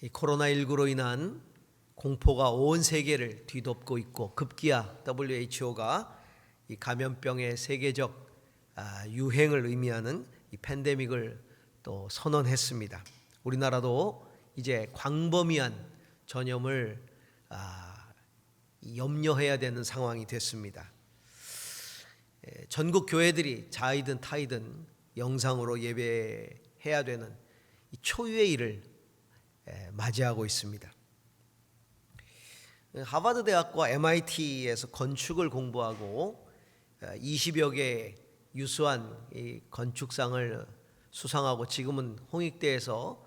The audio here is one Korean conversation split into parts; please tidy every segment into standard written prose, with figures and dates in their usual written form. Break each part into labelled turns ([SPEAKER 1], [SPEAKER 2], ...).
[SPEAKER 1] 이 코로나19로 인한 공포가 온 세계를 뒤덮고 있고 급기야 WHO가 이 감염병의 세계적 유행을 의미하는 이 팬데믹을 또 선언했습니다. 우리나라도 이제 광범위한 전염을 염려해야 되는 상황이 됐습니다. 전국 교회들이 자이든 타이든 영상으로 예배해야 되는 이 초유의 일을 맞이하고 있습니다. 하버드 대학과 MIT에서 건축을 공부하고 20여 개의 유수한 이 건축상을 수상하고 지금은 홍익대에서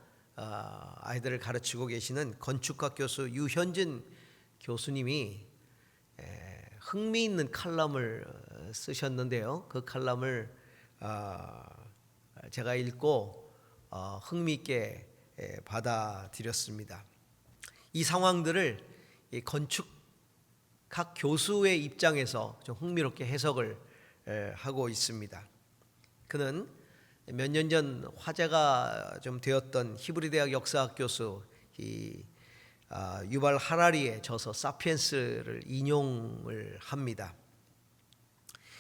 [SPEAKER 1] 아이들을 가르치고 계시는 건축학 교수 유현진 교수님이 흥미있는 칼럼을 쓰셨는데요. 그 칼럼을 제가 읽고 흥미있게 받아들였습니다. 이 상황들을 건축학 교수의 입장에서 좀 흥미롭게 해석을 하고 있습니다. 그는 몇 년 전 화제가 좀 되었던 히브리 대학 역사학 교수 유발 하라리의 저서 사피엔스를 인용을 합니다.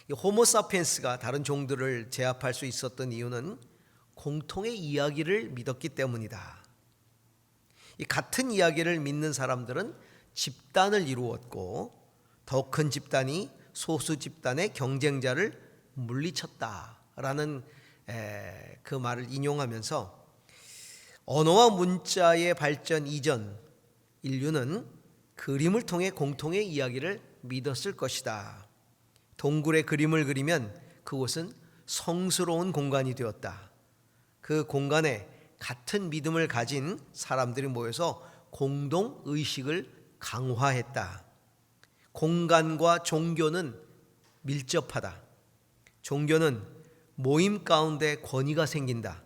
[SPEAKER 1] 이 호모 사피엔스가 다른 종들을 제압할 수 있었던 이유는 공통의 이야기를 믿었기 때문이다. 이 같은 이야기를 믿는 사람들은 집단을 이루었고 더 큰 집단이 소수 집단의 경쟁자를 물리쳤다라는 그 말을 인용하면서 언어와 문자의 발전 이전 인류는 그림을 통해 공통의 이야기를 믿었을 것이다. 동굴에 그림을 그리면 그곳은 성스러운 공간이 되었다. 그 공간에 같은 믿음을 가진 사람들이 모여서 공동 의식을 강화했다. 공간과 종교는 밀접하다. 종교는 모임 가운데 권위가 생긴다.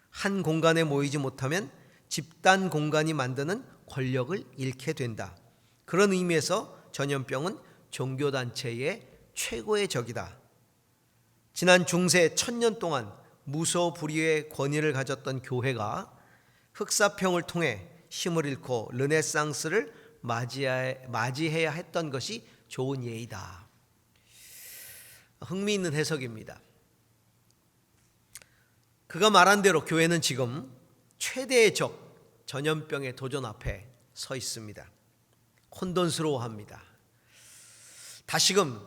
[SPEAKER 1] 한 공간에 모이지 못하면 집단 공간이 만드는 권력을 잃게 된다. 그런 의미에서 전염병은 종교단체의 최고의 적이다. 지난 중세 1000년 동안 무소불위의 권위를 가졌던 교회가 흑사병을 통해 힘을 잃고 르네상스를 맞이해야 했던 것이 좋은 예이다. 흥미있는 해석입니다. 그가 말한 대로 교회는 지금 최대의 적 전염병의 도전 앞에 서 있습니다. 혼돈스러워합니다. 다시금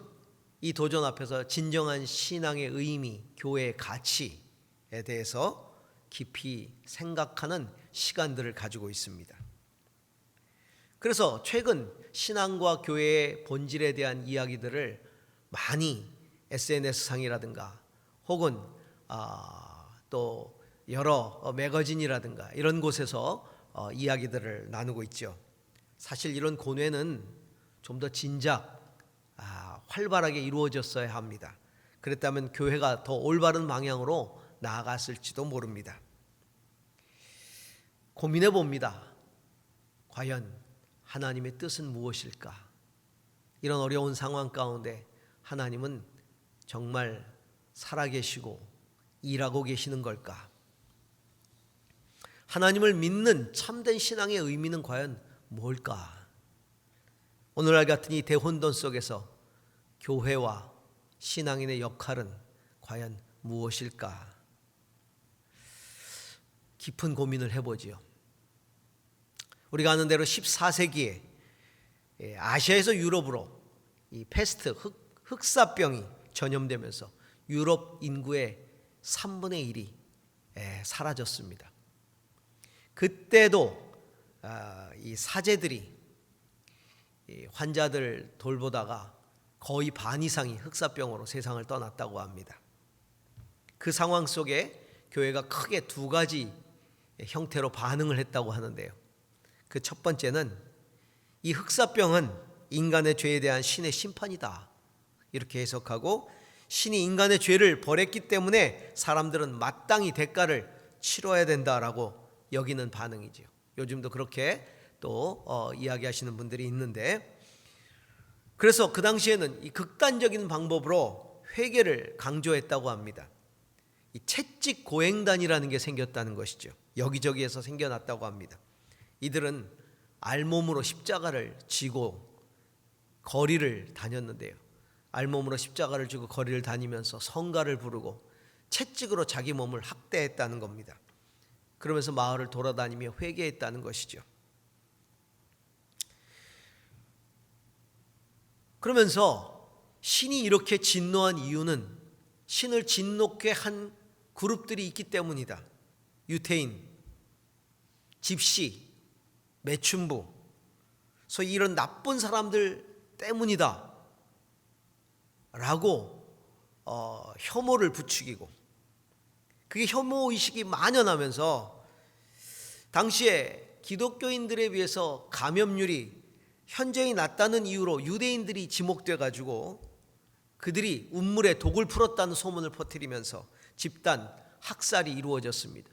[SPEAKER 1] 이 도전 앞에서 진정한 신앙의 의미, 교회의 가치에 대해서 깊이 생각하는 시간들을 가지고 있습니다. 그래서 최근 신앙과 교회의 본질에 대한 이야기들을 많이 SNS상이라든가 혹은 또 여러 매거진이라든가 이런 곳에서 이야기들을 나누고 있죠. 사실 이런 고뇌는 좀 더 진작 활발하게 이루어졌어야 합니다. 그랬다면 교회가 더 올바른 방향으로 나아갔을지도 모릅니다. 고민해 봅니다. 과연 하나님의 뜻은 무엇일까? 이런 어려운 상황 가운데 하나님은 정말 살아계시고 일하고 계시는 걸까? 하나님을 믿는 참된 신앙의 의미는 과연 뭘까? 오늘날 같은 이 대혼돈 속에서 교회와 신앙인의 역할은 과연 무엇일까? 깊은 고민을 해보지요. 우리가 아는 대로 14세기에 아시아에서 유럽으로 이 패스트 흑사병이 전염되면서 유럽 인구의 3분의 1이 사라졌습니다. 그때도 이 사제들이 환자들 돌보다가 거의 반 이상이 흑사병으로 세상을 떠났다고 합니다. 그 상황 속에 교회가 크게 두 가지 형태로 반응을 했다고 하는데요. 그 첫 번째는 이 흑사병은 인간의 죄에 대한 신의 심판이다. 이렇게 해석하고 신이 인간의 죄를 벌했기 때문에 사람들은 마땅히 대가를 치러야 된다라고 여기는 반응이죠. 요즘도 그렇게 또 이야기하시는 분들이 있는데, 그래서 그 당시에는 이 극단적인 방법으로 회개를 강조했다고 합니다. 이 채찍 고행단이라는 게 생겼다는 것이죠. 여기저기에서 생겨났다고 합니다. 이들은 알몸으로 십자가를 지고 거리를 다녔는데요. 알몸으로 십자가를 지고 거리를 다니면서 성가를 부르고 채찍으로 자기 몸을 학대했다는 겁니다. 그러면서 마을을 돌아다니며 회개했다는 것이죠. 그러면서 신이 이렇게 진노한 이유는 신을 진노케 한 그룹들이 있기 때문이다. 유태인, 집시, 매춘부, 소위 이런 나쁜 사람들 때문이다 라고 혐오를 부추기고, 그게 혐오의식이 만연하면서 당시에 기독교인들에 비해서 감염률이 현저히 낮다는 이유로 유대인들이 지목돼 가지고 그들이 운물에 독을 풀었다는 소문을 퍼뜨리면서 집단 학살이 이루어졌습니다.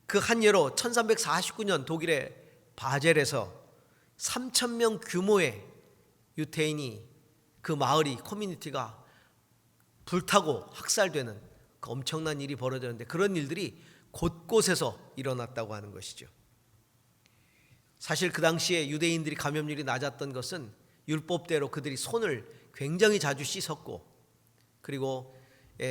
[SPEAKER 1] 그 한 예로 1349년 독일의 바젤에서 3,000명 규모의 유태인이, 그 마을이, 커뮤니티가 불타고 학살되는 그 엄청난 일이 벌어졌는데, 그런 일들이 곳곳에서 일어났다고 하는 것이죠. 사실 그 당시에 유대인들이 감염률이 낮았던 것은 율법대로 그들이 손을 굉장히 자주 씻었고, 그리고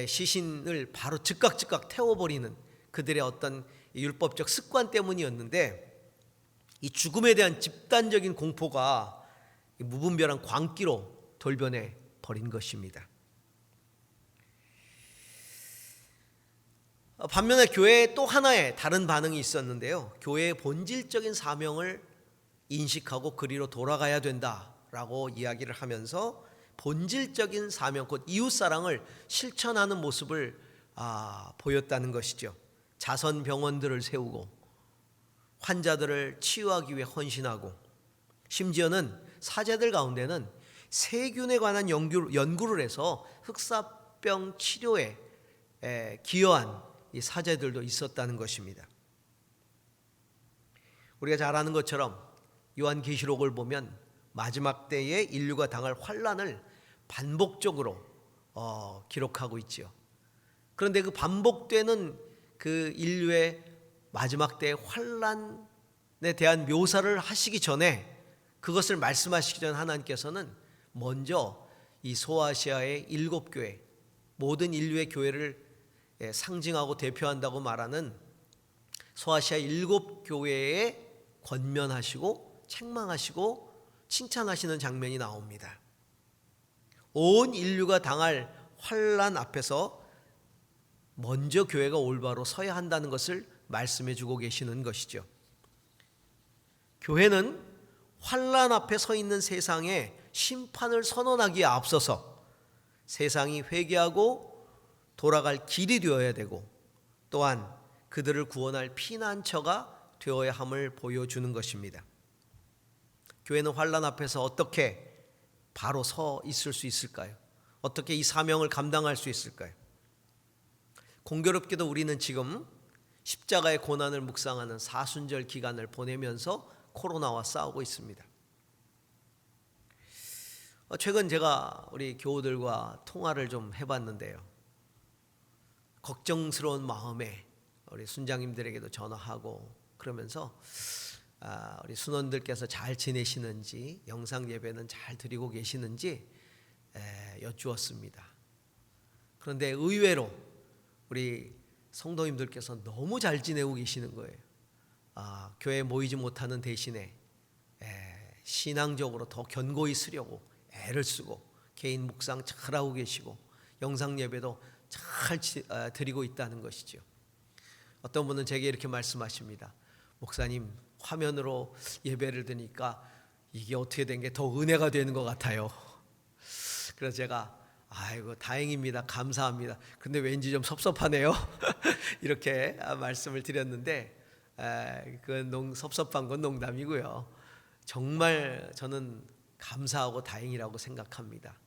[SPEAKER 1] 시신을 바로 즉각 태워버리는 그들의 어떤 율법적 습관 때문이었는데, 이 죽음에 대한 집단적인 공포가 무분별한 광기로 돌변해 버린 것입니다. 반면에 교회에 또 하나의 다른 반응이 있었는데요. 교회의 본질적인 사명을 인식하고 그리로 돌아가야 된다라고 이야기를 하면서 본질적인 사명, 곧 이웃사랑을 실천하는 모습을 보였다는 것이죠. 자선병원들을 세우고 환자들을 치유하기 위해 헌신하고, 심지어는 사제들 가운데는 세균에 관한 연구를 해서 흑사병 치료에 기여한 이 사제들도 있었다는 것입니다. 우리가 잘 아는 것처럼 요한계시록을 보면 마지막 때에 인류가 당할 환난을 반복적으로 기록하고 있지요. 그런데 그 반복되는 그 인류의 마지막 때의 환난에 대한 묘사를 하시기 전에, 그것을 말씀하시기 전 하나님께서는 먼저 이 소아시아의 7교회, 모든 인류의 교회를 상징하고 대표한다고 말하는 소아시아 7교회에 권면하시고 책망하시고 칭찬하시는 장면이 나옵니다. 온 인류가 당할 환난 앞에서 먼저 교회가 올바로 서야 한다는 것을 말씀해 주고 계시는 것이죠. 교회는 환난 앞에 서 있는 세상에 심판을 선언하기에 앞서서 세상이 회개하고 돌아갈 길이 되어야 되고, 또한 그들을 구원할 피난처가 되어야 함을 보여주는 것입니다. 교회는 환난 앞에서 어떻게 바로 서 있을 수 있을까요? 어떻게 이 사명을 감당할 수 있을까요? 공교롭게도 우리는 지금 십자가의 고난을 묵상하는 사순절 기간을 보내면서 코로나와 싸우고 있습니다. 최근 제가 우리 교우들과 통화를 좀 해봤는데요. 걱정스러운 마음에 우리 순장님들에게도 전화하고 그러면서 우리 순원들께서 잘 지내시는지, 영상 예배는 잘 드리고 계시는지 여쭈었습니다. 그런데 의외로 우리 성도님들께서 너무 잘 지내고 계시는 거예요. 교회에 모이지 못하는 대신에 신앙적으로 더 견고히 쓰려고 애를 쓰고 개인 묵상 잘하고 계시고 영상 예배도 잘 드리고 있다는 것이죠. 어떤 분은 제게 이렇게 말씀하십니다. 목사님, 화면으로 예배를 드니까 이게 어떻게 된 게 더 은혜가 되는 것 같아요. 그래서 제가 아이고 다행입니다, 감사합니다. 근데 왠지 좀 섭섭하네요. 이렇게 말씀을 드렸는데, 그 섭섭한 건 농담이고요. 정말 저는 감사하고 다행이라고 생각합니다.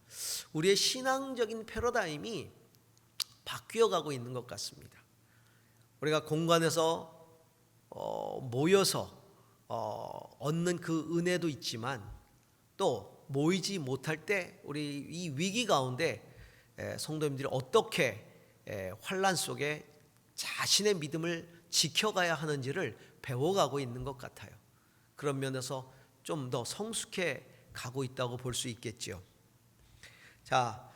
[SPEAKER 1] 우리의 신앙적인 패러다임이 바뀌어가고 있는 것 같습니다. 우리가 공간에서 모여서 얻는 그 은혜도 있지만, 또 모이지 못할 때 우리 이 위기 가운데 성도님들이 어떻게 환난 속에 자신의 믿음을 지켜가야 하는지를 배워가고 있는 것 같아요. 그런 면에서 좀 더 성숙해 가고 있다고 볼 수 있겠지요. 자,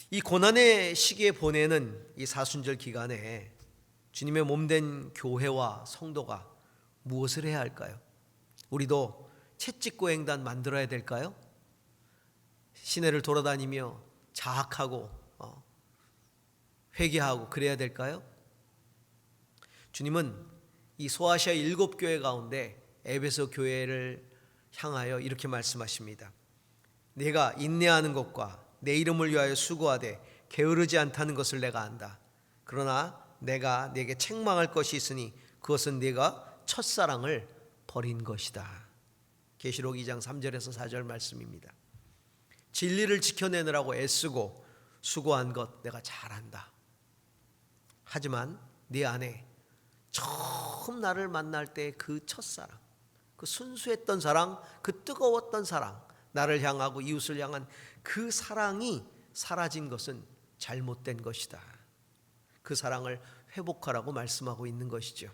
[SPEAKER 1] 이 고난의 시기에 보내는 이 사순절 기간에 주님의 몸된 교회와 성도가 무엇을 해야 할까요? 우리도 채찍고 횡단 만들어야 될까요? 시내를 돌아다니며 자학하고 회개하고 그래야 될까요? 주님은 이 소아시아 7교회 가운데 에베소 교회를 향하여 이렇게 말씀하십니다. 내가 인내하는 것과 내 이름을 위하여 수고하되 게으르지 않다는 것을 내가 안다. 그러나 내가 네게 책망할 것이 있으니 그것은 네가 첫사랑을 버린 것이다. 계시록 2장 3절에서 4절 말씀입니다. 진리를 지켜내느라고 애쓰고 수고한 것 내가 잘 안다. 하지만 네 안에 처음 나를 만날 때 그 첫사랑, 그 순수했던 사랑, 그 뜨거웠던 사랑, 나를 향하고 이웃을 향한 그 사랑이 사라진 것은 잘못된 것이다. 그 사랑을 회복하라고 말씀하고 있는 것이죠.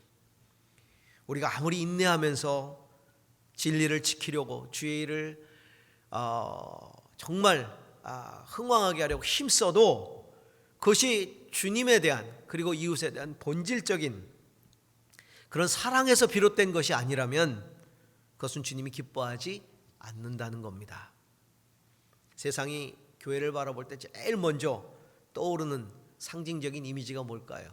[SPEAKER 1] 우리가 아무리 인내하면서 진리를 지키려고 주의 일을 정말 흥왕하게 하려고 힘써도 그것이 주님에 대한 그리고 이웃에 대한 본질적인 그런 사랑에서 비롯된 것이 아니라면 그것은 주님이 기뻐하지 않는다는 겁니다. 세상이 교회를 바라볼 때 제일 먼저 떠오르는 상징적인 이미지가 뭘까요?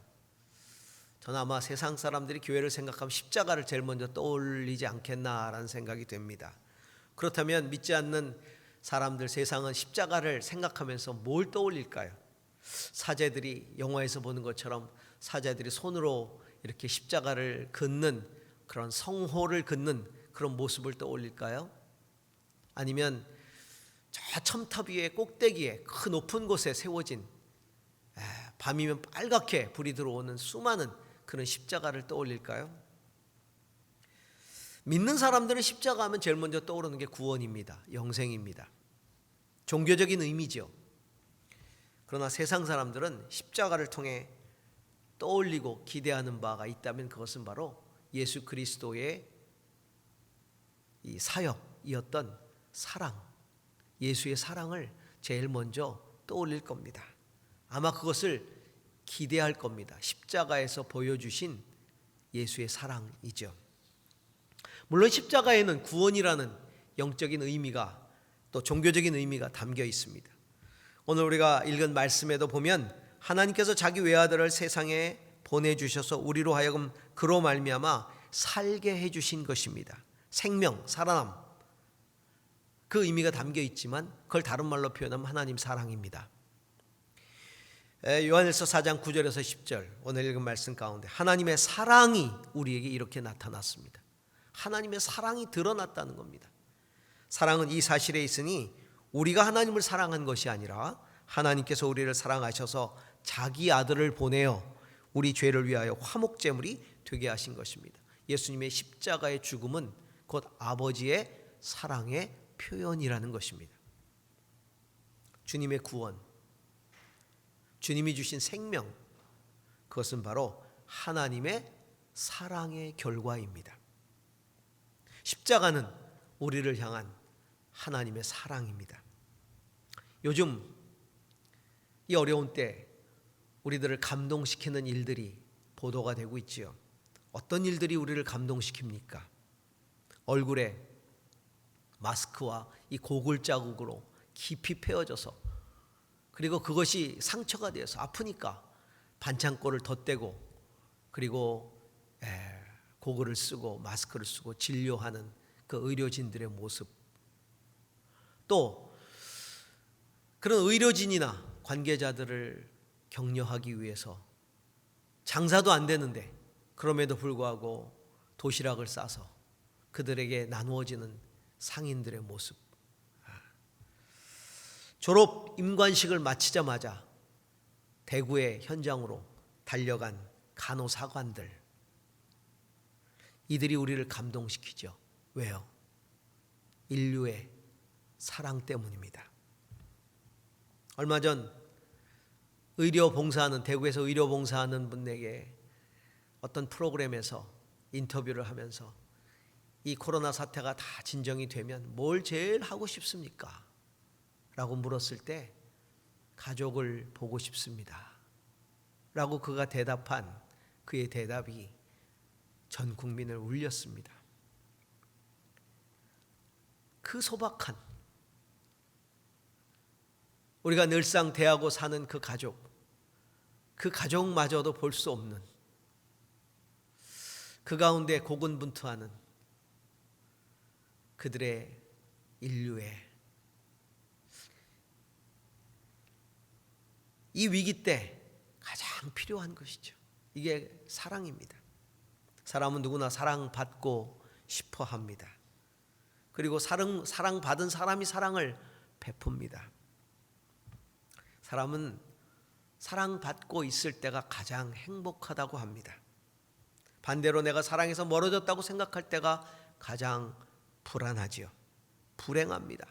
[SPEAKER 1] 저는 아마 세상 사람들이 교회를 생각하면 십자가를 제일 먼저 떠올리지 않겠나라는 생각이 됩니다. 그렇다면 믿지 않는 사람들, 세상은 십자가를 생각하면서 뭘 떠올릴까요? 사제들이 영화에서 보는 것처럼 사제들이 손으로 이렇게 십자가를 긋는 그런 성호를 긋는 그런 모습을 떠올릴까요? 아니면 저 첨탑 위에 꼭대기에 그 높은 곳에 세워진 밤이면 빨갛게 불이 들어오는 수많은 그런 십자가를 떠올릴까요? 믿는 사람들은 십자가 하면 제일 먼저 떠오르는 게 구원입니다. 영생입니다. 종교적인 의미죠. 그러나 세상 사람들은 십자가를 통해 떠올리고 기대하는 바가 있다면 그것은 바로 예수 그리스도의 이 사역이었던 사랑, 예수의 사랑을 제일 먼저 떠올릴 겁니다. 아마 그것을 기대할 겁니다. 십자가에서 보여주신 예수의 사랑이죠. 물론 십자가에는 구원이라는 영적인 의미가 또 종교적인 의미가 담겨 있습니다. 오늘 우리가 읽은 말씀에도 보면 하나님께서 자기 외아들을 세상에 보내주셔서 우리로 하여금 그로 말미암아 살게 해주신 것입니다. 생명, 살아남, 그 의미가 담겨 있지만 그걸 다른 말로 표현하면 하나님 사랑입니다. 요한일서 4장 9절에서 10절 오늘 읽은 말씀 가운데 하나님의 사랑이 우리에게 이렇게 나타났습니다. 하나님의 사랑이 드러났다는 겁니다. 사랑은 이 사실에 있으니 우리가 하나님을 사랑한 것이 아니라 하나님께서 우리를 사랑하셔서 자기 아들을 보내어 우리 죄를 위하여 화목제물이 되게 하신 것입니다. 예수님의 십자가의 죽음은 곧 아버지의 사랑의 표현이라는 것입니다. 주님의 구원, 주님이 주신 생명, 그것은 바로 하나님의 사랑의 결과입니다. 십자가는 우리를 향한 하나님의 사랑입니다. 요즘 이 어려운 때 우리들을 감동시키는 일들이 보도가 되고 있지요. 어떤 일들이 우리를 감동시킵니까? 얼굴에 마스크와 이 고글 자국으로 깊이 패어져서 그리고 그것이 상처가 되어서 아프니까 반창고를 덧대고 그리고 고글을 쓰고 마스크를 쓰고 진료하는 그 의료진들의 모습, 또 그런 의료진이나 관계자들을 격려하기 위해서 장사도 안 되는데 그럼에도 불구하고 도시락을 싸서 그들에게 나누어지는 상인들의 모습, 졸업 임관식을 마치자마자 대구의 현장으로 달려간 간호사관들, 이들이 우리를 감동시키죠. 왜요? 인류의 사랑 때문입니다. 얼마 전 의료 봉사하는, 대구에서 의료 봉사하는 분에게 어떤 프로그램에서 인터뷰를 하면서 이 코로나 사태가 다 진정이 되면 뭘 제일 하고 싶습니까? 라고 물었을 때 가족을 보고 싶습니다. 라고 그가 대답한 그의 대답이 전 국민을 울렸습니다. 그 소박한, 우리가 늘상 대하고 사는 그 가족마저도 볼 수 없는, 그 가운데 고군분투하는 그들의 인류의 이 위기 때 가장 필요한 것이죠. 이게 사랑입니다. 사람은 누구나 사랑받고 싶어 합니다. 그리고 사랑받은 사람이 사랑을 베풉니다. 사람은 사랑받고 있을 때가 가장 행복하다고 합니다. 반대로 내가 사랑에서 멀어졌다고 생각할 때가 가장 불안하지요. 불행합니다.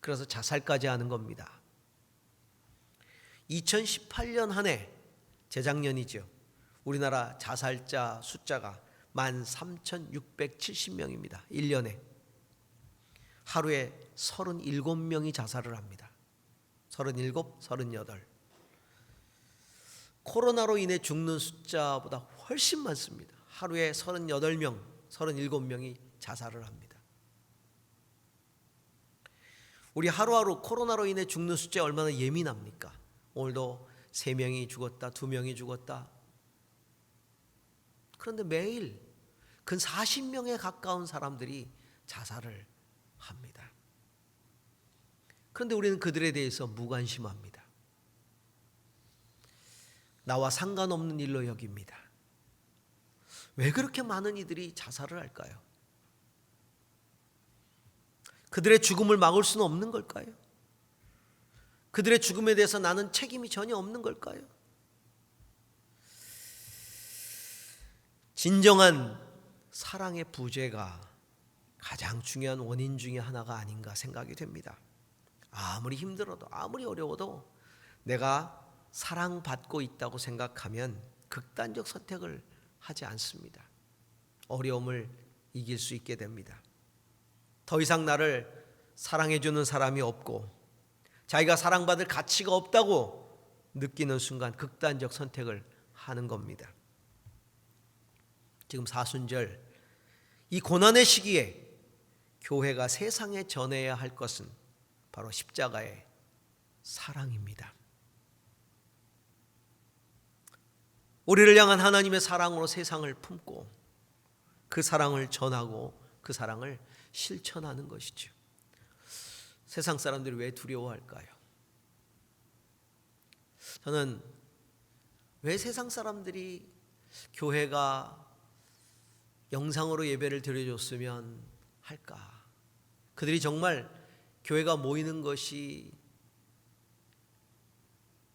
[SPEAKER 1] 그래서 자살까지 하는 겁니다. 2018년 한 해, 재작년이죠. 우리나라 자살자 숫자가 13,670명입니다. 1년에. 하루에 37명이 자살을 합니다. 37, 38. 코로나로 인해 죽는 숫자보다 훨씬 많습니다. 하루에 38명, 37명이 자살을 합니다. 우리 하루하루 코로나로 인해 죽는 숫자에 얼마나 예민합니까? 오늘도 3명이 죽었다, 2명이 죽었다. 그런데 매일 근 40명에 가까운 사람들이 자살을 합니다. 그런데 우리는 그들에 대해서 무관심합니다. 나와 상관없는 일로 여깁니다. 왜 그렇게 많은 이들이 자살을 할까요? 그들의 죽음을 막을 수는 없는 걸까요? 그들의 죽음에 대해서 나는 책임이 전혀 없는 걸까요? 진정한 사랑의 부재가 가장 중요한 원인 중에 하나가 아닌가 생각이 됩니다. 아무리 힘들어도 아무리 어려워도 내가 사랑받고 있다고 생각하면 극단적 선택을 하지 않습니다. 어려움을 이길 수 있게 됩니다. 더 이상 나를 사랑해주는 사람이 없고 자기가 사랑받을 가치가 없다고 느끼는 순간 극단적 선택을 하는 겁니다. 지금 사순절 이 고난의 시기에 교회가 세상에 전해야 할 것은 바로 십자가의 사랑입니다. 우리를 향한 하나님의 사랑으로 세상을 품고 그 사랑을 전하고 그 사랑을 실천하는 것이죠. 세상 사람들이 왜 두려워할까요? 저는 왜 세상 사람들이 교회가 영상으로 예배를 드려줬으면 할까? 그들이 정말 교회가 모이는 것이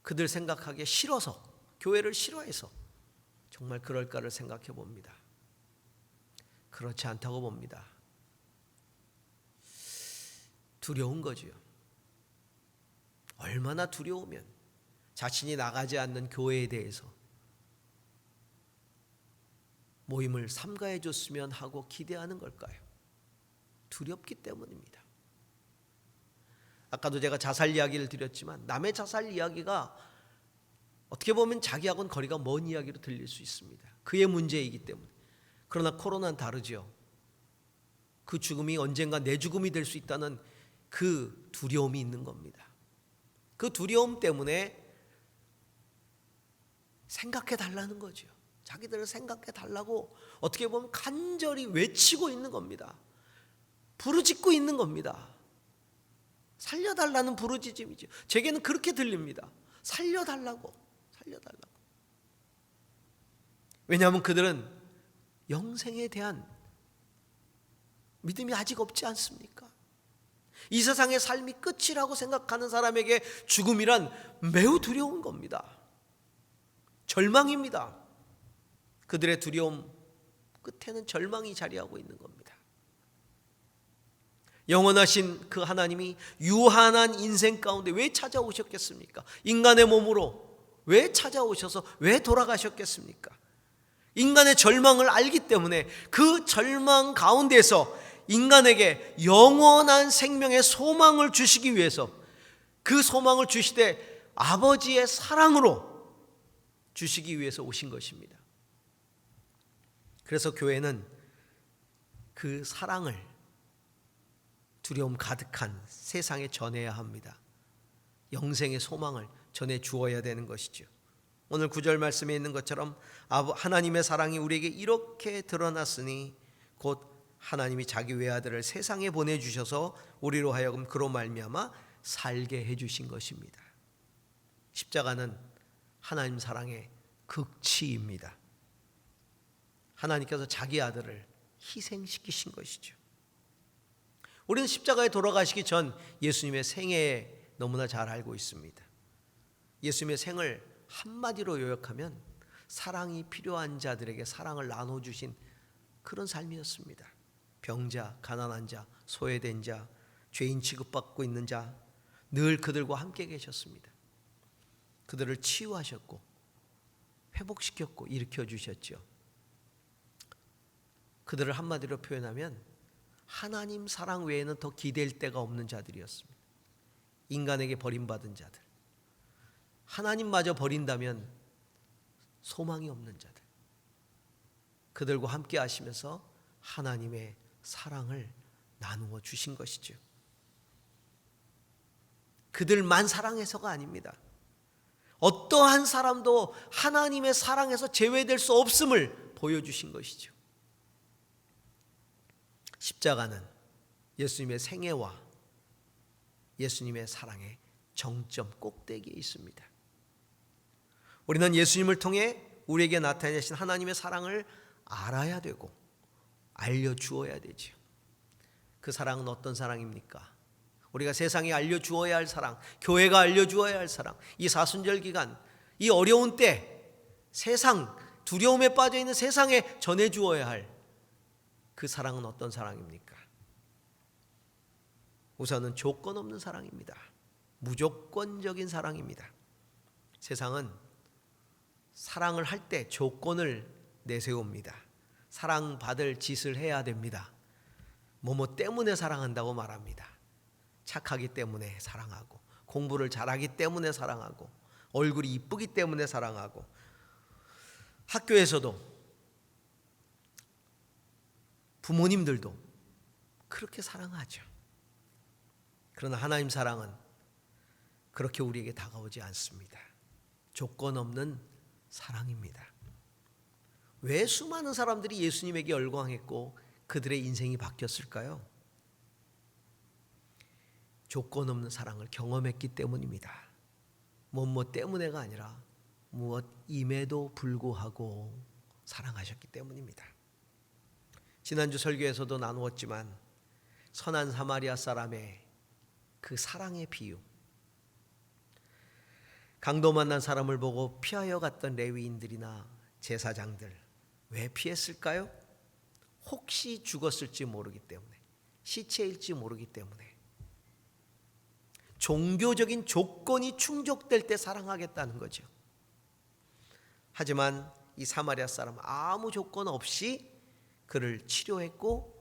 [SPEAKER 1] 그들 생각하기에 싫어서, 교회를 싫어해서 정말 그럴까를 생각해 봅니다. 그렇지 않다고 봅니다. 두려운 거지요. 얼마나 두려우면 자신이 나가지 않는 교회에 대해서 모임을 삼가해 줬으면 하고 기대하는 걸까요? 두렵기 때문입니다. 아까도 제가 자살 이야기를 드렸지만 남의 자살 이야기가 어떻게 보면 자기하고는 거리가 먼 이야기로 들릴 수 있습니다. 그의 문제이기 때문에. 그러나 코로나는 다르죠. 그 죽음이 언젠가 내 죽음이 될 수 있다는 그 두려움이 있는 겁니다. 그 두려움 때문에 생각해 달라는 거죠. 자기들을 생각해 달라고 어떻게 보면 간절히 외치고 있는 겁니다. 부르짖고 있는 겁니다. 살려달라는 부르짖음이죠. 제게는 그렇게 들립니다. 살려달라고. 왜냐하면 그들은 영생에 대한 믿음이 아직 없지 않습니까? 이 세상의 삶이 끝이라고 생각하는 사람에게 죽음이란 매우 두려운 겁니다. 절망입니다. 그들의 두려움 끝에는 절망이 자리하고 있는 겁니다. 영원하신 그 하나님이 유한한 인생 가운데 왜 찾아오셨겠습니까? 인간의 몸으로 왜 찾아오셔서 왜 돌아가셨겠습니까? 인간의 절망을 알기 때문에 그 절망 가운데서 인간에게 영원한 생명의 소망을 주시기 위해서 그 소망을 주시되 아버지의 사랑으로 주시기 위해서 오신 것입니다. 그래서 교회는 그 사랑을 두려움 가득한 세상에 전해야 합니다. 영생의 소망을 전해 주어야 되는 것이죠. 오늘 9절 말씀에 있는 것처럼 하나님의 사랑이 우리에게 이렇게 드러났으니 곧 하나님이 자기 외아들을 세상에 보내주셔서 우리로 하여금 그로 말미암아 살게 해주신 것입니다. 십자가는 하나님 사랑의 극치입니다. 하나님께서 자기 아들을 희생시키신 것이죠. 우리는 십자가에 돌아가시기 전 예수님의 생애에 너무나 잘 알고 있습니다. 예수님의 생을 한마디로 요약하면 사랑이 필요한 자들에게 사랑을 나눠주신 그런 삶이었습니다. 병자, 가난한 자, 소외된 자, 죄인 취급받고 있는 자, 늘 그들과 함께 계셨습니다. 그들을 치유하셨고 회복시켰고 일으켜주셨죠. 그들을 한마디로 표현하면 하나님 사랑 외에는 더 기댈 데가 없는 자들이었습니다. 인간에게 버림받은 자들, 하나님마저 버린다면 소망이 없는 자들, 그들과 함께 하시면서 하나님의 사랑을 나누어 주신 것이죠. 그들만 사랑해서가 아닙니다. 어떠한 사람도 하나님의 사랑에서 제외될 수 없음을 보여주신 것이죠. 십자가는 예수님의 생애와 예수님의 사랑의 정점 꼭대기에 있습니다. 우리는 예수님을 통해 우리에게 나타내신 하나님의 사랑을 알아야 되고 알려주어야 되죠. 그 사랑은 어떤 사랑입니까? 우리가 세상에 알려주어야 할 사랑, 교회가 알려주어야 할 사랑, 이 사순절 기간, 이 어려운 때 세상, 두려움에 빠져있는 세상에 전해주어야 할 그 사랑은 어떤 사랑입니까? 우선은 조건 없는 사랑입니다. 무조건적인 사랑입니다. 세상은 사랑을 할 때 조건을 내세웁니다. 사랑받을 짓을 해야 됩니다. 뭐뭐 때문에 사랑한다고 말합니다. 착하기 때문에 사랑하고, 공부를 잘하기 때문에 사랑하고, 얼굴이 이쁘기 때문에 사랑하고, 학교에서도 부모님들도 그렇게 사랑하죠. 그러나 하나님 사랑은 그렇게 우리에게 다가오지 않습니다. 조건 없는 사랑입니다. 왜 수많은 사람들이 예수님에게 열광했고 그들의 인생이 바뀌었을까요? 조건 없는 사랑을 경험했기 때문입니다. 무엇 때문에가 아니라 무엇임에도 불구하고 사랑하셨기 때문입니다. 지난주 설교에서도 나누었지만 선한 사마리아 사람의 그 사랑의 비유, 강도 만난 사람을 보고 피하여 갔던 레위인들이나 제사장들 왜 피했을까요? 혹시 죽었을지 모르기 때문에, 시체일지 모르기 때문에, 종교적인 조건이 충족될 때 사랑하겠다는 거죠. 하지만 이 사마리아 사람은 아무 조건 없이 그를 치료했고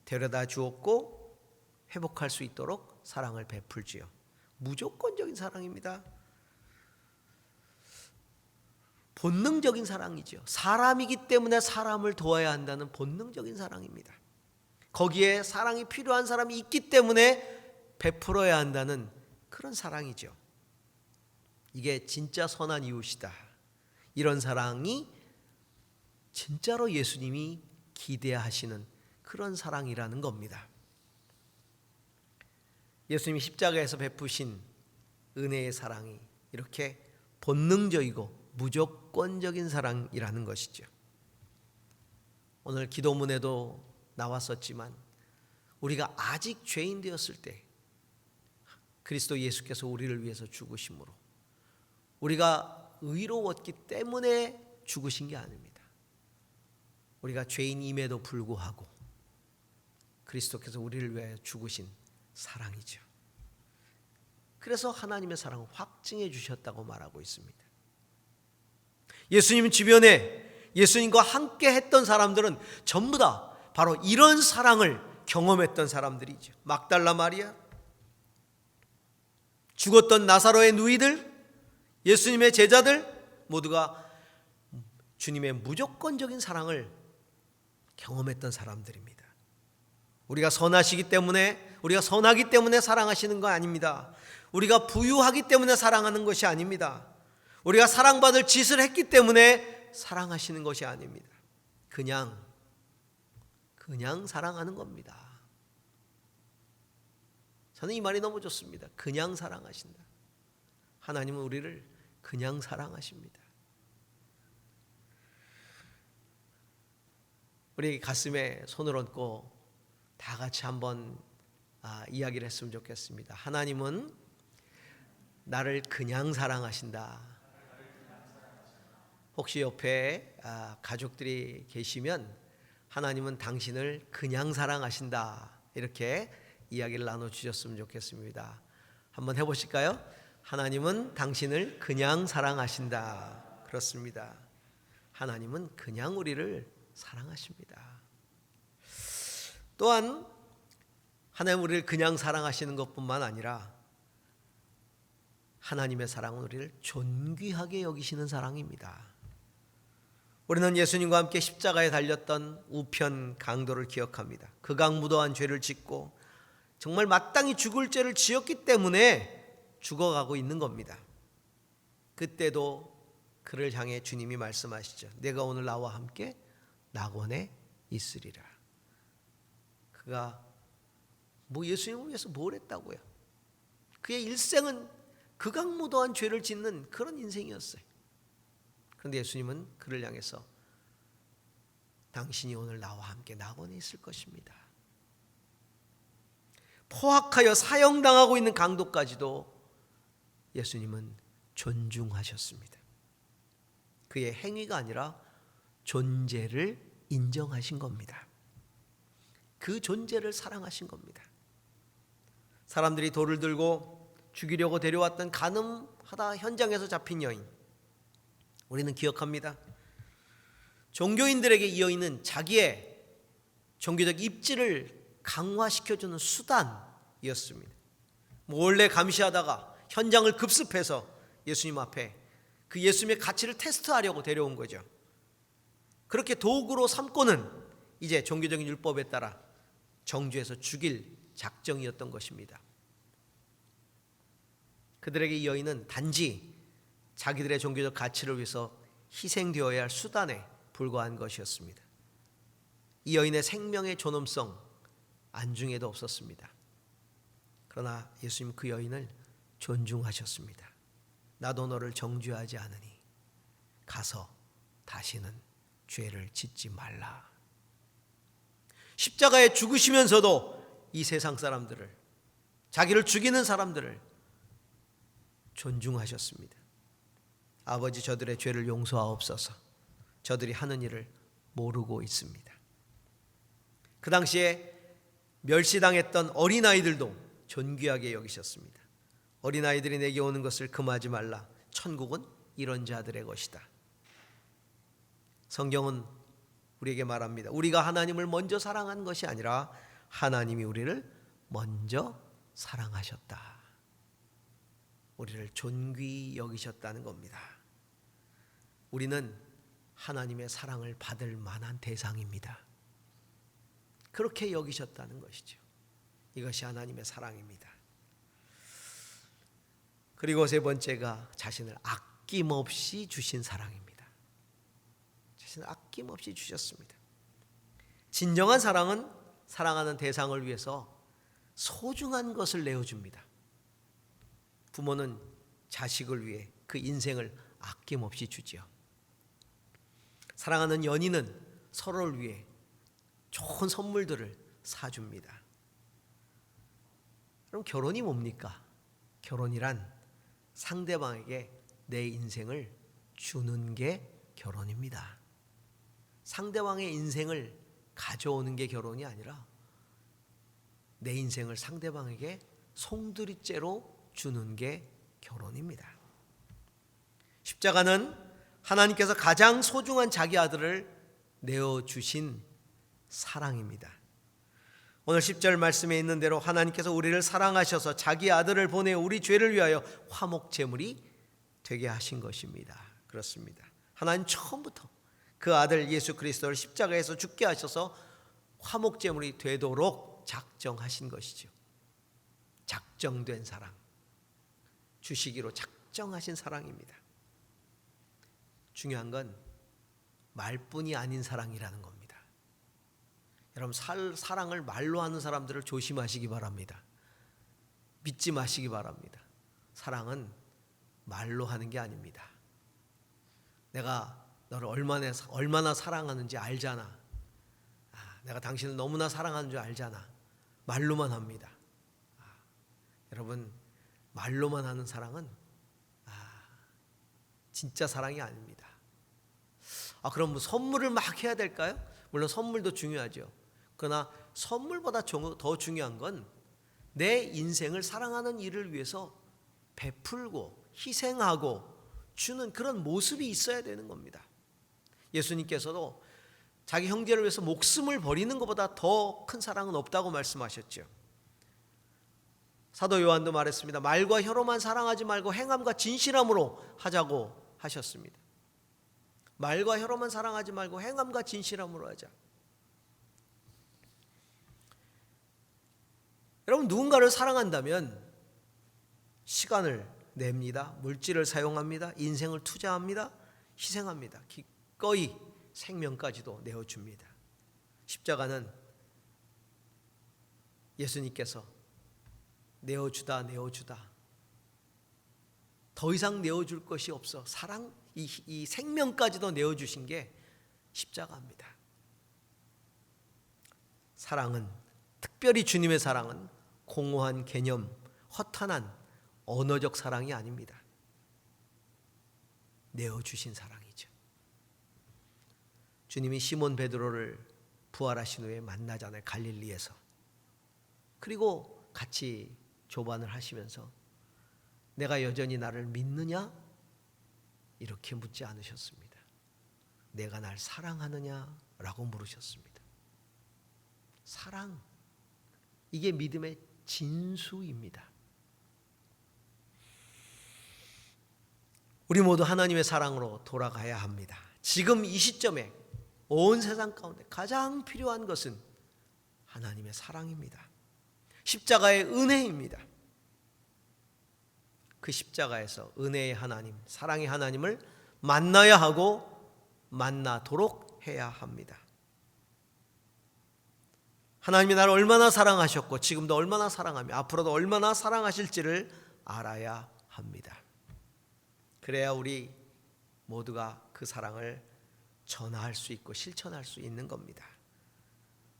[SPEAKER 1] 데려다 주었고 회복할 수 있도록 사랑을 베풀지요. 무조건적인 사랑입니다. 본능적인 사랑이죠. 사람이기 때문에 사람을 도와야 한다는 본능적인 사랑입니다. 거기에 사랑이 필요한 사람이 있기 때문에 베풀어야 한다는 그런 사랑이죠. 이게 진짜 선한 이웃이다. 이런 사랑이 진짜로 예수님이 기대하시는 그런 사랑이라는 겁니다. 예수님이 십자가에서 베푸신 은혜의 사랑이 이렇게 본능적이고 무조건적인 사랑이라는 것이죠. 오늘 기도문에도 나왔었지만 우리가 아직 죄인 되었을 때 그리스도 예수께서 우리를 위해서 죽으심으로 우리가 의로웠기 때문에 죽으신 게 아닙니다. 우리가 죄인임에도 불구하고 그리스도께서 우리를 위하여 죽으신 사랑이죠. 그래서 하나님의 사랑을 확증해 주셨다고 말하고 있습니다. 예수님 주변에 예수님과 함께 했던 사람들은 전부 다 바로 이런 사랑을 경험했던 사람들이죠. 막달라 마리아, 죽었던 나사로의 누이들, 예수님의 제자들 모두가 주님의 무조건적인 사랑을 경험했던 사람들입니다. 우리가 선하시기 때문에, 우리가 선하기 때문에 사랑하시는 거 아닙니다. 우리가 부유하기 때문에 사랑하는 것이 아닙니다. 우리가 사랑받을 짓을 했기 때문에 사랑하시는 것이 아닙니다. 그냥 사랑하는 겁니다. 저는 이 말이 너무 좋습니다. 그냥 사랑하신다. 하나님은 우리를 그냥 사랑하십니다. 우리 가슴에 손을 얹고 다 같이 한번 이야기를 했으면 좋겠습니다. 하나님은 나를 그냥 사랑하신다. 혹시 옆에 가족들이 계시면 하나님은 당신을 그냥 사랑하신다. 이렇게 이야기를 나눠주셨으면 좋겠습니다. 한번 해보실까요? 하나님은 당신을 그냥 사랑하신다. 그렇습니다. 하나님은 그냥 우리를 사랑하십니다. 또한 하나님 우리를 그냥 사랑하시는 것뿐만 아니라 하나님의 사랑은 우리를 존귀하게 여기시는 사랑입니다. 우리는 예수님과 함께 십자가에 달렸던 우편 강도를 기억합니다. 극악무도한 죄를 짓고 정말 마땅히 죽을 죄를 지었기 때문에 죽어가고 있는 겁니다. 그때도 그를 향해 주님이 말씀하시죠. 내가 오늘 나와 함께 낙원에 있으리라. 그가 예수님을 위해서 뭘 했다고요? 그의 일생은 극악무도한 죄를 짓는 그런 인생이었어요. 그런데 예수님은 그를 향해서 당신이 오늘 나와 함께 낙원에 있을 것입니다. 포악하여 사형당하고 있는 강도까지도 예수님은 존중하셨습니다. 그의 행위가 아니라 존재를 인정하신 겁니다. 그 존재를 사랑하신 겁니다. 사람들이 돌을 들고 죽이려고 데려왔던 간음하다 현장에서 잡힌 여인, 우리는 기억합니다. 종교인들에게 이 여인은 자기의 종교적 입지를 강화시켜주는 수단이었습니다. 몰래 감시하다가 현장을 급습해서 예수님 앞에 그 예수님의 가치를 테스트하려고 데려온 거죠. 그렇게 도구로 삼고는 이제 종교적인 율법에 따라 정죄해서 죽일 작정이었던 것입니다. 그들에게 이 여인은 단지 자기들의 종교적 가치를 위해서 희생되어야 할 수단에 불과한 것이었습니다. 이 여인의 생명의 존엄성 안중에도 없었습니다. 그러나 예수님 그 여인을 존중하셨습니다. 나도 너를 정죄하지 않으니 가서 다시는 죄를 짓지 말라. 십자가에 죽으시면서도 이 세상 사람들을, 자기를 죽이는 사람들을 존중하셨습니다. 아버지, 저들의 죄를 용서하옵소서. 저들이 하는 일을 모르고 있습니다. 그 당시에 멸시당했던 어린아이들도 존귀하게 여기셨습니다. 어린아이들이 내게 오는 것을 금하지 말라. 천국은 이런 자들의 것이다. 성경은 우리에게 말합니다. 우리가 하나님을 먼저 사랑한 것이 아니라 하나님이 우리를 먼저 사랑하셨다. 우리를 존귀히 여기셨다는 겁니다. 우리는 하나님의 사랑을 받을 만한 대상입니다. 그렇게 여기셨다는 것이죠. 이것이 하나님의 사랑입니다. 그리고 세 번째가 자신을 아낌없이 주신 사랑입니다. 자신을 아낌없이 주셨습니다. 진정한 사랑은 사랑하는 대상을 위해서 소중한 것을 내어줍니다. 부모는 자식을 위해 그 인생을 아낌없이 주지요. 사랑하는 연인은 서로를 위해 좋은 선물들을 사줍니다. 그럼 결혼이 뭡니까? 결혼이란 상대방에게 내 인생을 주는 게 결혼입니다. 상대방의 인생을 가져오는 게 결혼이 아니라 내 인생을 상대방에게 송두리째로 주는 게 결혼입니다. 십자가는 하나님께서 가장 소중한 자기 아들을 내어주신 사랑입니다. 오늘 10절 말씀에 있는 대로 하나님께서 우리를 사랑하셔서 자기 아들을 보내 우리 죄를 위하여 화목 제물이 되게 하신 것입니다. 그렇습니다. 하나님 처음부터 그 아들 예수 그리스도를 십자가에서 죽게 하셔서 화목 제물이 되도록 작정하신 것이죠. 작정된 사랑, 주시기로 작정하신 사랑입니다. 중요한 건 말뿐이 아닌 사랑이라는 겁니다. 여러분, 사랑을 말로 하는 사람들을 조심하시기 바랍니다. 믿지 마시기 바랍니다. 사랑은 말로 하는 게 아닙니다. 내가 너를 얼마나 사랑하는지 알잖아. 내가 당신을 너무나 사랑하는 줄 알잖아. 말로만 합니다. 여러분, 말로만 하는 사랑은 진짜 사랑이 아닙니다. 그럼 뭐 선물을 막 해야 될까요? 물론 선물도 중요하죠. 그러나 선물보다 더 중요한 건 내 인생을 사랑하는 일을 위해서 베풀고 희생하고 주는 그런 모습이 있어야 되는 겁니다. 예수님께서도 자기 형제를 위해서 목숨을 버리는 것보다 더 큰 사랑은 없다고 말씀하셨죠. 사도 요한도 말했습니다. 말과 혀로만 사랑하지 말고 행함과 진실함으로 하자고 하셨습니다. 말과 혀로만 사랑하지 말고 행함과 진실함으로 하자. 여러분, 누군가를 사랑한다면 시간을 냅니다. 물질을 사용합니다. 인생을 투자합니다. 희생합니다. 기꺼이 생명까지도 내어줍니다. 십자가는 예수님께서 내어주다 더 이상 내어줄 것이 없어 사랑, 이 생명까지도 내어주신 게 십자가입니다. 사랑은, 특별히 주님의 사랑은 공허한 개념, 허탄한 언어적 사랑이 아닙니다. 내어주신 사랑이죠. 주님이 시몬 베드로를 부활하신 후에 만나잖아요. 갈릴리에서. 그리고 같이 조반을 하시면서 내가 여전히 나를 믿느냐? 이렇게 묻지 않으셨습니다. 내가 날 사랑하느냐? 라고 물으셨습니다. 사랑, 이게 믿음의 진수입니다. 우리 모두 하나님의 사랑으로 돌아가야 합니다. 지금 이 시점에 온 세상 가운데 가장 필요한 것은 하나님의 사랑입니다. 십자가의 은혜입니다. 그 십자가에서 은혜의 하나님, 사랑의 하나님을 만나야 하고 만나도록 해야 합니다. 하나님이 나를 얼마나 사랑하셨고 지금도 얼마나 사랑하며 앞으로도 얼마나 사랑하실지를 알아야 합니다. 그래야 우리 모두가 그 사랑을 전할 수 있고 실천할 수 있는 겁니다.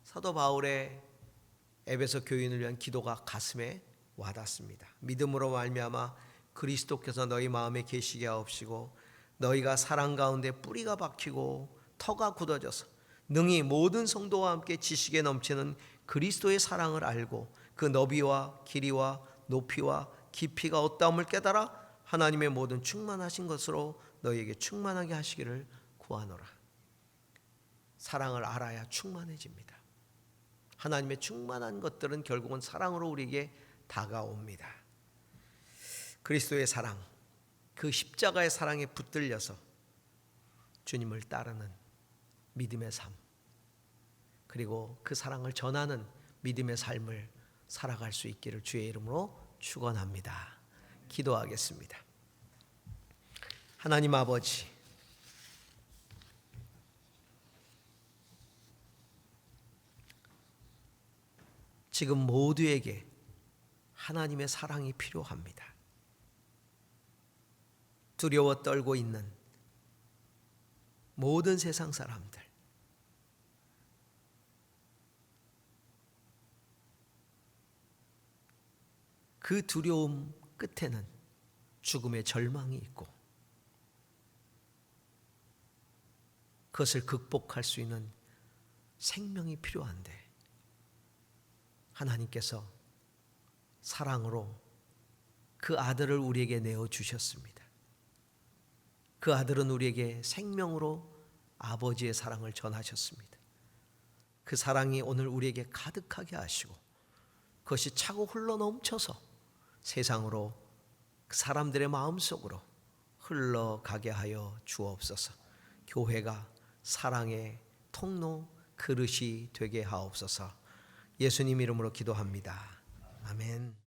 [SPEAKER 1] 사도 바울의 에베소 교인을 위한 기도가 가슴에 와닿습니다. 믿음으로 말미암아 그리스도께서 너희 마음에 계시게 하옵시고 너희가 사랑 가운데 뿌리가 박히고 터가 굳어져서 능히 모든 성도와 함께 지식에 넘치는 그리스도의 사랑을 알고 그 너비와 길이와 높이와 깊이가 어떠함을 깨달아 하나님의 모든 충만하신 것으로 너희에게 충만하게 하시기를 구하노라. 사랑을 알아야 충만해집니다. 하나님의 충만한 것들은 결국은 사랑으로 우리에게 다가옵니다. 그리스도의 사랑, 그 십자가의 사랑에 붙들려서 주님을 따르는 믿음의 삶, 그리고 그 사랑을 전하는 믿음의 삶을 살아갈 수 있기를 주의 이름으로 축원합니다. 기도하겠습니다. 하나님 아버지, 지금 모두에게 하나님의 사랑이 필요합니다. 두려워 떨고 있는 모든 세상 사람들, 그 두려움 끝에는 죽음의 절망이 있고 그것을 극복할 수 있는 생명이 필요한데 하나님께서 사랑으로 그 아들을 우리에게 내어주셨습니다. 그 아들은 우리에게 생명으로 아버지의 사랑을 전하셨습니다. 그 사랑이 오늘 우리에게 가득하게 하시고 그것이 차고 흘러 넘쳐서 세상으로 사람들의 마음속으로 흘러가게 하여 주옵소서. 교회가 사랑의 통로 그릇이 되게 하옵소서. 예수님 이름으로 기도합니다. 아멘.